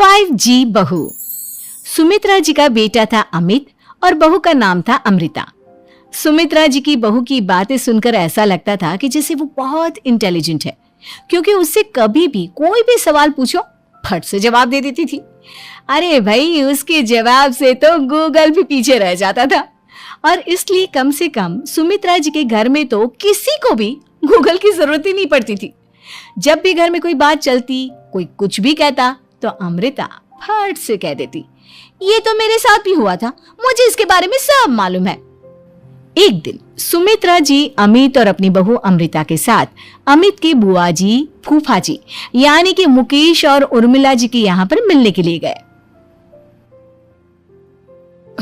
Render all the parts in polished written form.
5G बहू। सुमित्रा जी का बेटा था अमित और बहू का नाम था अमृता। सुमित्रा जी की बहू की बातें सुनकर ऐसा लगता था कि जैसे वो बहुत इंटेलिजेंट है, क्योंकि उससे कभी भी कोई भी सवाल पूछो फट से जवाब दे देती थी। अरे भाई, उसके जवाब से तो गूगल भी पीछे रह जाता था। और इसलिए कम से कम सुमित्रा जी के घर में तो किसी को भी गूगल की जरूरत ही नहीं पड़ती थी। जब भी घर में कोई बात चलती, कोई कुछ भी कहता, तो अमृता फट से कह देती, ये तो मेरे साथ भी हुआ था, मुझे इसके बारे में सब मालूम है। एक दिन सुमित्रा जी अमित और अपनी बहू अमृता के साथ अमित के बुआ जी, फूफा जी यानी कि मुकेश और उर्मिला जी के यहाँ पर मिलने के लिए गए।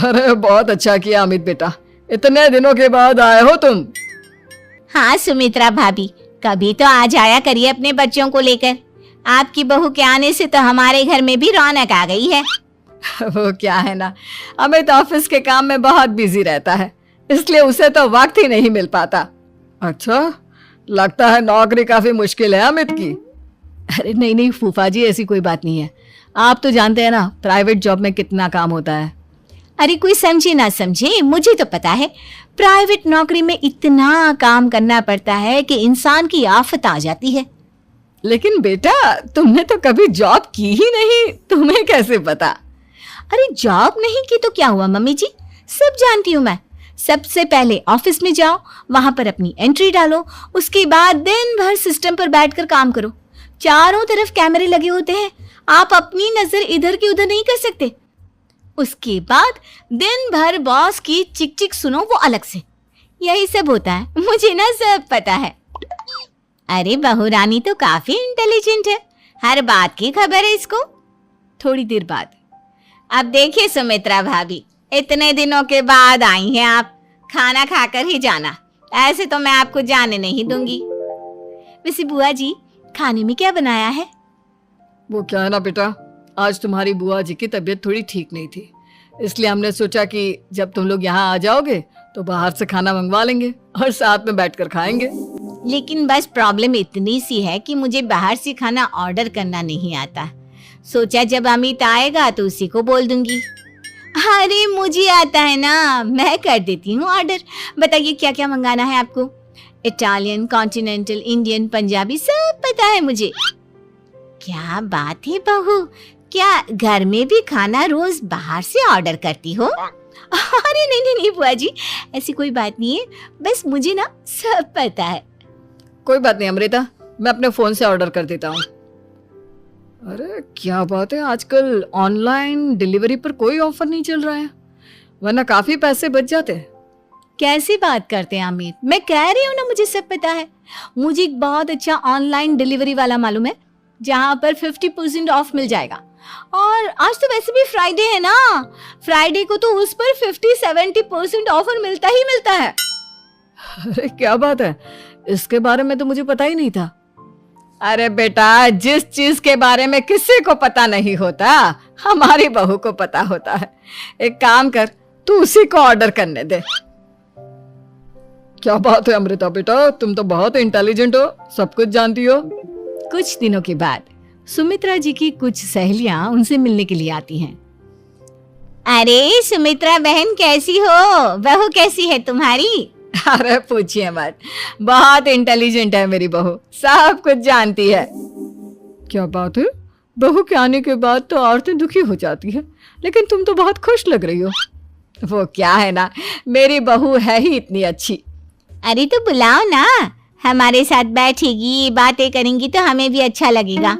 अरे बहुत अच्छा किया अमित बेटा, इतने दिनों के बाद आए हो तुम। हाँ सुमित्रा भाभी, कभी तो आ जाया करिए अपने बच्चों को लेकर। आपकी बहू के आने से तो हमारे घर में भी रौनक आ गई है। वो क्या है ना, अमित ऑफिस के काम में बहुत बिजी रहता है, इसलिए उसे तो वक्त ही नहीं मिल पाता। अच्छा, लगता है नौकरी काफी मुश्किल है अमित की। अरे नहीं नहीं फूफा जी, ऐसी कोई बात नहीं है। आप तो जानते हैं ना प्राइवेट जॉब में कितना काम होता है। अरे कोई समझे ना समझे, मुझे तो पता है प्राइवेट नौकरी में इतना काम करना पड़ता है कि इंसान की आफत आ जाती है। लेकिन बेटा, तुमने तो कभी जॉब की ही नहीं, तुम्हें कैसे पता? अरे जॉब नहीं की तो क्या हुआ मम्मी जी, सब जानती हूँ मैं। सबसे पहले ऑफिस में जाओ, वहां पर अपनी एंट्री डालो, उसके बाद दिन भर सिस्टम पर बैठकर काम करो। चारों तरफ कैमरे लगे होते हैं, आप अपनी नजर इधर की उधर नहीं कर सकते। उसके बाद दिन भर बॉस की चिक चिक सुनो, वो अलग से। यही सब होता है, मुझे ना सब पता है। अरे बहू रानी तो काफी इंटेलिजेंट है, हर बात की खबर है इसको। थोड़ी देर बाद, अब देखिए सुमित्रा भाभी, इतने दिनों के बाद आई हैं आप, खाना खाकर ही जाना, ऐसे तो मैं आपको जाने नहीं दूंगी। वैसे बुआ जी, खाने में क्या बनाया है? वो क्या है ना बेटा, आज तुम्हारी बुआ जी की तबीयत थोड़ी ठीक नहीं थी, इसलिए हमने सोचा कि जब तुम लोग यहाँ आ जाओगे तो बाहर से खाना मंगवा लेंगे और साथ में बैठकर खाएंगे। लेकिन बस प्रॉब्लम इतनी सी है कि मुझे बाहर से खाना ऑर्डर करना नहीं आता। सोचा जब अमित आएगा तो उसी को बोल दूंगी। अरे मुझे आता है ना, मैं कर देती हूँ ऑर्डर। बताइए क्या क्या मंगाना है आपको? इटालियन, कॉन्टिनेंटल, इंडियन, पंजाबी, सब पता है मुझे। क्या बात है बहू, क्या घर में भी खाना रोज बाहर से ऑर्डर करती हो? अरे नहीं नहीं नहीं बुआ जी, ऐसी कोई बात नहीं है, बस मुझे ना सब पता है। कोई बात नहीं अमृता, मैं अपने फोन से ऑर्डर कर देता हूँ। अरे क्या बात है, आजकल ऑनलाइन डिलीवरी पर कोई ऑफर नहीं चल रहा है, वरना काफी पैसे बच जाते हैं। कैसी बात करते हैं अमित, मैं कह रही हूँ ना मुझे सब पता है। मुझे एक बहुत अच्छा ऑनलाइन डिलीवरी वाला मालूम है, जहाँ पर 50% ऑफ मिल जाएगा। और आज तो वैसे भी फ्राइडे है ना, फ्राइडे को तो उस पर 50-70% ऑफर मिलता ही मिलता है। अरे क्या बात है, इसके बारे में तो मुझे पता ही नहीं था। अरे बेटा, जिस चीज के बारे में किसी को पता नहीं होता, हमारी बहू को पता होता है। एक काम कर, तू उसी को ऑर्डर करने दे। क्या बात है अमृता बेटा, तुम तो बहुत इंटेलिजेंट हो, सब कुछ जानती हो। कुछ दिनों के बाद सुमित्रा जी की कुछ सहेलियां उनसे मिलने के लिए आती हैं। अरे सुमित्रा बहन कैसी हो, बहू कैसी है तुम्हारी? अरे पूछिए मत, बहुत इंटेलिजेंट है मेरी बहू, सब कुछ जानती है। क्या बात है, बहू के आने के बाद तो औरतें दुखी हो जाती है, लेकिन तुम तो बहुत खुश लग रही हो। वो क्या है ना, मेरी बहू है ही इतनी अच्छी। अरे तो बुलाओ ना, हमारे साथ बैठेगी, बातें करेंगी तो हमें भी अच्छा लगेगा।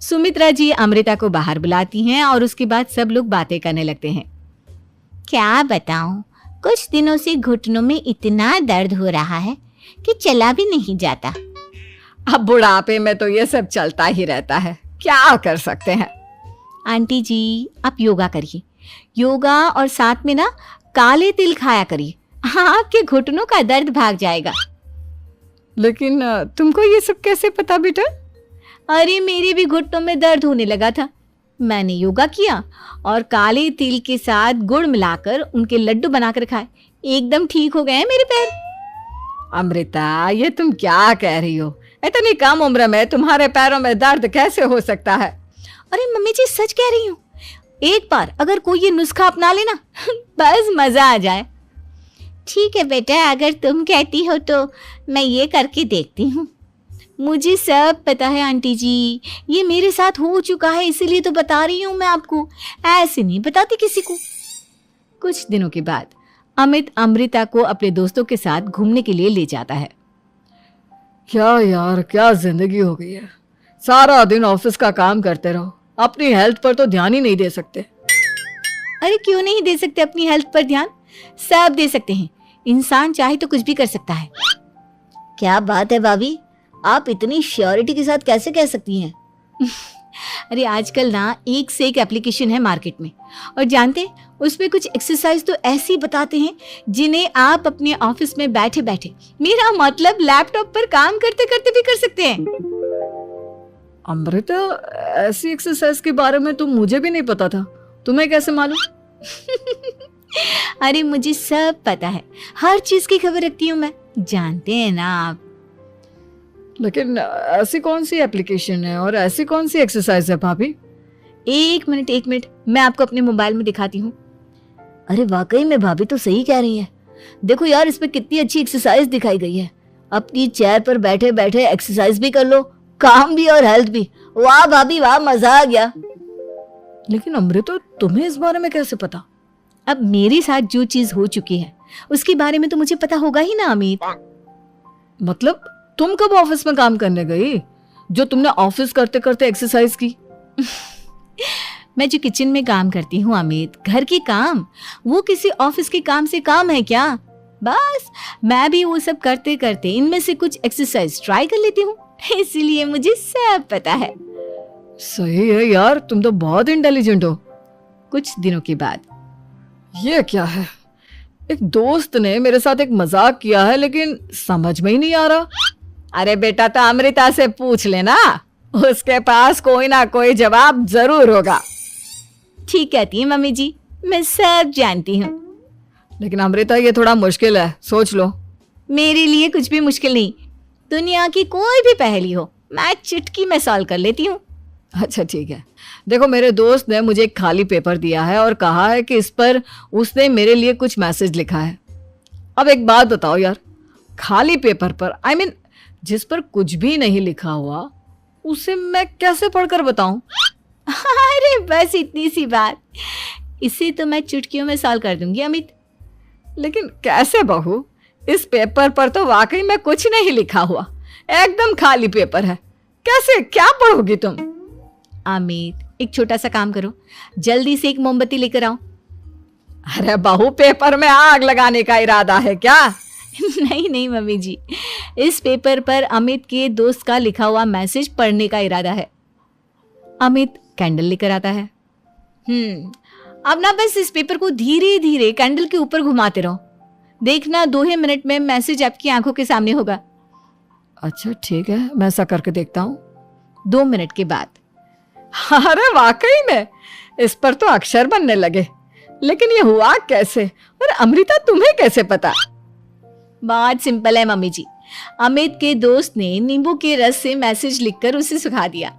सुमित्रा जी अमृता को बाहर बुलाती हैं और उसके बाद सब लोग बातें करने लगते हैं। क्या बताऊं, कुछ दिनों से घुटनों में इतना दर्द हो रहा है कि चला भी नहीं जाता। अब बुढ़ापे में तो ये सब चलता ही रहता है, क्या कर सकते हैं। आंटी जी, आप योगा करिए, योगा और साथ में ना काले तिल खाया करिए, आपके घुटनों का दर्द भाग जाएगा। लेकिन तुमको ये सब कैसे पता बेटा? अरे मेरे भी घुटनों में दर्द होने लगा था, मैंने योगा किया और काले तिल के साथ गुड़ मिलाकर उनके लड्डू बनाकर खाए, एकदम ठीक हो गए हैं मेरे पैर। अमृता, ये तुम क्या कह रही हो? इतनी कम उम्र में तुम्हारे पैरों में दर्द कैसे हो सकता है? अरे मम्मी जी सच कह रही हूँ, एक बार अगर कोई ये नुस्खा अपना लेना बस मजा आ जाए। ठीक है बेटा, अगर तुम कहती हो तो मैं ये करके देखती हूँ। मुझे सब पता है आंटी जी, ये मेरे साथ हो चुका है, इसीलिए तो बता रही हूँ मैं आपको, ऐसे नहीं बताती किसी को। कुछ दिनों के बाद अमित अमृता को अपने दोस्तों के साथ घूमने के लिए ले जाता है। क्या यार, क्या जिंदगी हो गई है। सारा दिन ऑफिस का काम करते रहो, अपनी हेल्थ पर तो ध्यान ही नहीं दे सकते। अरे क्यों नहीं दे सकते अपनी हेल्थ पर ध्यान, सब दे सकते हैं। इंसान चाहे तो कुछ भी कर सकता है। क्या बात है भाभी, आप इतनी श्योरिटी के साथ कैसे कह सकती हैं? अरे आजकल ना एक से एक एप्लीकेशन है मार्केट में, और जानते उसमें कुछ एक्सरसाइज तो ऐसी बताते हैं जिन्हें आप अपने ऑफिस में बैठे बैठे, मेरा मतलब लैपटॉप पर काम करते करते भी कर सकते हैं। अमृता, ऐसी एक्सरसाइज के बारे में तो मुझे भी नहीं पता था, तुम्हें कैसे मालूम? अरे मुझे सब पता है, हर चीज की खबर रखती हूँ मैं, जानते हैं ना आप। लेकिन ऐसी कौन सी एप्लीकेशन है और ऐसी कौन सी एक्सरसाइज है भाभी? एक मिनट, मैं आपको अपने मोबाइल में दिखाती हूँ। अरे वाकई में भाभी तो सही कह रही है। देखो यार, इस पे कितनी अच्छी एक्सरसाइज दिखाई गई है। अपनी चेयर पर बैठे बैठे एक्सरसाइज भी कर लो, काम भी और हेल्थ भी। वाह भाभी वाह, मजा आ गया। लेकिन अमृता, तुम्हें इस बारे में कैसे पता? अब मेरे साथ जो चीज हो चुकी है उसके बारे में तो मुझे पता होगा ही ना अमित। मतलब तुम कब ऑफिस में काम करने गई जो तुमने ऑफिस करते करते एक्सरसाइज की? मैं जो किचन में काम करती हूँ अमित, घर के काम, वो किसी ऑफिस के काम से काम है क्या? बस मैं भी वो सब करते करते इनमें से कुछ एक्सरसाइज ट्राई कर लेती हूँ, इसीलिए मुझे सब पता है। सही है यार, तुम तो बहुत इंटेलिजेंट हो। कुछ दिनों के बाद, ये क्या है, एक दोस्त ने मेरे साथ एक मजाक किया है लेकिन समझ में ही नहीं आ रहा। अरे बेटा, तो अमृता से पूछ लेना, उसके पास कोई ना कोई जवाब जरूर होगा। ठीक कहती है मम्मी जी, मैं सब जानती हूँ। लेकिन अमृता, ये थोड़ा मुश्किल है, सोच लो। मेरे लिए कुछ भी मुश्किल नहीं, दुनिया की कोई भी पहेली हो मैं चुटकी में सॉल्व कर लेती हूँ। अच्छा ठीक है, देखो मेरे दोस्त ने मुझे एक खाली पेपर दिया है और कहा है कि इस पर उसने मेरे लिए कुछ मैसेज लिखा है। अब एक बात बताओ यार, खाली पेपर पर, आई मीन जिस पर कुछ भी नहीं लिखा हुआ, उसे मैं कैसे पढ़कर बताऊं? अरे बस इतनी सी बात, इसे तो मैं चुटकियों में सॉल्व कर दूंगी अमित। लेकिन कैसे बहू, इस पेपर पर तो वाकई में कुछ नहीं लिखा हुआ, एकदम खाली पेपर है, कैसे, क्या पढ़ोगी तुम? अमित, एक छोटा सा काम करो, जल्दी से एक मोमबत्ती लेकर आओ। अरे बहू, पेपर में आग लगाने का इरादा है क्या? नहीं मम्मी जी, इस पेपर पर अमित के दोस्त का लिखा हुआ मैसेज पढ़ने का इरादा है। अमित कैंडल लेकर आता है। अब ना बस इस पेपर को धीरे धीरे कैंडल के ऊपर घुमाते रहो, देखना 2 ही मिनट में मैसेज आपकी आंखों के सामने होगा। अच्छा ठीक है, मैं ऐसा करके देखता हूँ। 2 मिनट के बाद, अरे वाकई में इस पर तो अक्षर बनने लगे, लेकिन ये हुआ कैसे? और अमृता, तुम्हें कैसे पता? बात सिंपल है मम्मी जी, अमित के दोस्त ने नींबू के रस से मैसेज लिखकर उसे सुखा दिया।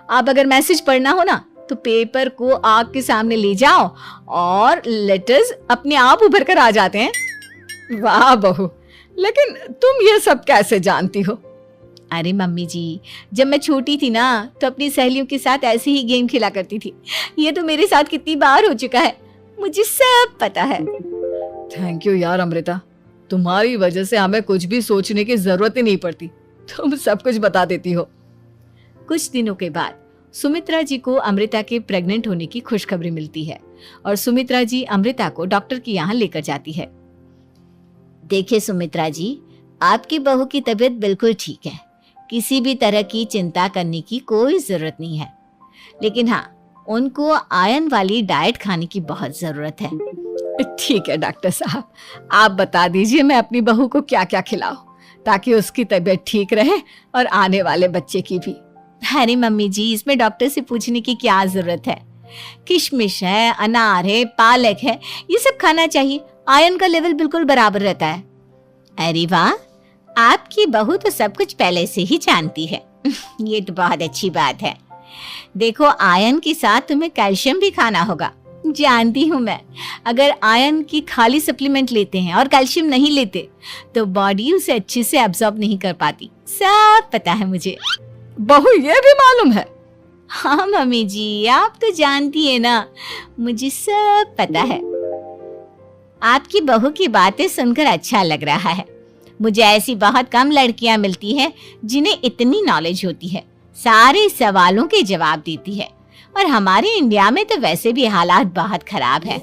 आप अगर मैसेज पढ़ना हो ना तो पेपर को आग के सामने ले जाओ और लेटर्स अपने आप उभर कर आ जाते हैं। वाह बहू, लेकिन तुम ये सब कैसे जानती हो? अरे मम्मी जी, जब मैं छोटी थी ना तो अपनी सहेलियों के साथ ऐसे ही गेम खेला करती थी। ये तो मेरे साथ कितनी बार हो चुका है, मुझे सब पता है। थैंक यू यार अमृता, तुम्हारी वजह से हमें कुछ भी सोचने की जरूरत ही नहीं पड़ती, तुम सब कुछ बता देती हो। कुछ दिनों के बाद सुमित्रा जी को अमृता के प्रेग्नेंट होने की खुशखबरी मिलती है और सुमित्रा जी अमृता को डॉक्टर के यहाँ लेकर जाती है। देखिए सुमित्रा जी, आपकी बहू की तबीयत बिल्कुल ठीक है, किसी भी तरह की चिंता करने की कोई जरूरत नहीं है, लेकिन हाँ, उनको आयरन वाली डाइट खाने की बहुत जरूरत है। ठीक है डॉक्टर साहब, आप बता दीजिए मैं अपनी बहू को क्या क्या खिलाऊं ताकि उसकी तबीयत ठीक रहे और आने वाले बच्चे की भी। अरे मम्मी जी, इसमें डॉक्टर से पूछने की क्या जरूरत है, किशमिश है, अनार है, पालक है, ये सब खाना चाहिए, आयरन का लेवल बिल्कुल बराबर रहता है। अरे वाह, आपकी बहू तो सब कुछ पहले से ही जानती है। ये तो बहुत अच्छी बात है। देखो, आयरन के साथ तुम्हें कैल्शियम भी खाना होगा। जानती हूँ मैं, अगर आयरन की खाली सप्लीमेंट लेते हैं और कैल्शियम नहीं लेते तो बॉडी उसे अच्छे से एब्जॉर्ब नहीं कर पाती। सब पता है मुझे। बहू ये भी मालूम है? हाँ मम्मी जी, आप तो जानती है ना, मुझे सब पता है। आपकी बहू की बातें सुनकर अच्छा लग रहा है। मुझे ऐसी बहुत कम लड़कियां मिलती हैं जिन्हें इतनी नॉलेज होती है, सारे सवालों के जवाब देती है। और हमारे इंडिया में तो वैसे भी हालात बहुत खराब है।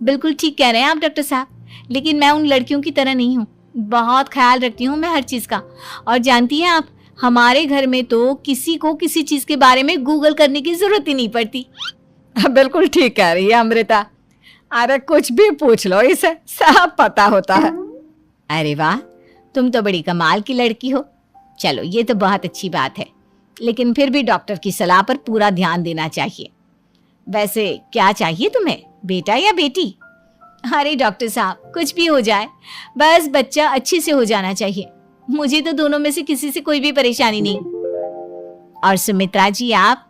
बिल्कुल ठीक कह रहे हैं आप डॉक्टर साहब, लेकिन मैं उन लड़कियों की तरह नहीं हूँ। बहुत ख्याल रखती हूँ मैं हर चीज का। और जानती हैं आप, हमारे घर में तो किसी को किसी चीज के बारे में गूगल करने की जरूरत ही नहीं पड़ती। बिल्कुल ठीक कह रही है अमृता। अरे कुछ भी पूछ लो, इसे सब पता होता है। अरे वाह, तुम तो बड़ी कमाल की लड़की हो। चलो, ये तो बहुत अच्छी बात है, लेकिन फिर भी डॉक्टर की सलाह पर पूरा ध्यान देना चाहिए। वैसे क्या चाहिए तुम्हें, बेटा या बेटी? अरे डॉक्टर साहब, कुछ भी हो जाए, बस बच्चा अच्छे से हो जाना चाहिए। मुझे तो दोनों में से किसी से कोई भी परेशानी नहीं। और सुमित्रा जी, आप?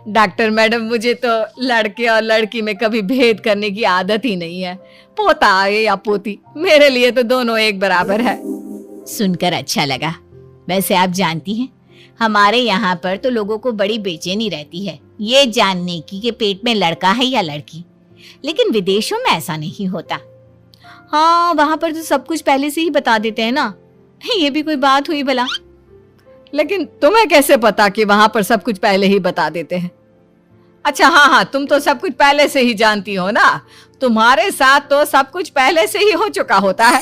डॉक्टर मैडम, मुझे तो लड़के और लड़की में कभी भेद करने की आदत ही नहीं है। पोता आए या पोती, मेरे लिए तो दोनों एक बराबर है। सुनकर अच्छा लगा। वैसे आप जानती हैं, हमारे यहाँ पर तो लोगों को बड़ी बेचैनी रहती है ये जानने की कि पेट में लड़का है या लड़की, लेकिन विदेशों में ऐसा नहीं होता। हाँ, वहां पर तो सब कुछ पहले से ही बता देते हैं ना। ये भी कोई बात हुई भला? लेकिन तुम्हें कैसे पता कि वहां पर सब कुछ पहले ही बता देते हैं? अच्छा हाँ, तुम तो सब कुछ पहले से ही जानती हो ना। तुम्हारे साथ तो सब कुछ पहले से ही हो चुका होता है।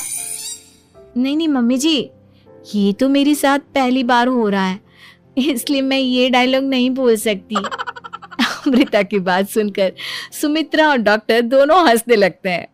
नहीं मम्मी जी, ये तो मेरे साथ पहली बार हो रहा है, इसलिए मैं ये डायलॉग नहीं बोल सकती। अमृता की बात सुनकर सुमित्रा और डॉक्टर दोनों हंसने लगते हैं।